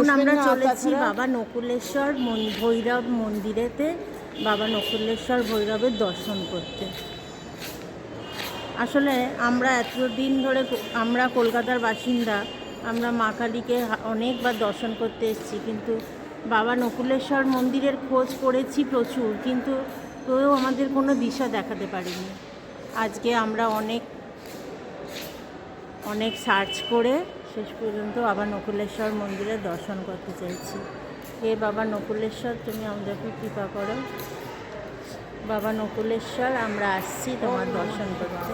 এখন আমরা চলেছি বাবা নকুলেশ্বর ভৈরব মন্দিরেতে, বাবা নকুলেশ্বর ভৈরবের দর্শন করতে। আসলে আমরা এতদিন ধরে, আমরা কলকাতার বাসিন্দা, আমরা মা কালীকে অনেকবার দর্শন করতে এসেছি, কিন্তু বাবা নকুলেশ্বর মন্দিরের খোঁজ করেছি প্রচুর, কিন্তু কেউ আমাদের কোনো দিশা দেখাতে পারেনি। আজকে আমরা অনেক সার্চ করে শেষ পর্যন্ত বাবা নকুলেশ্বর মন্দিরে দর্শন করতে চাইছি। হে বাবা নকুলেশ্বর, তুমি আমাদেরকে কৃপা করো। বাবা নকুলেশ্বর, আমরা আসছি তোমার দর্শন করতে।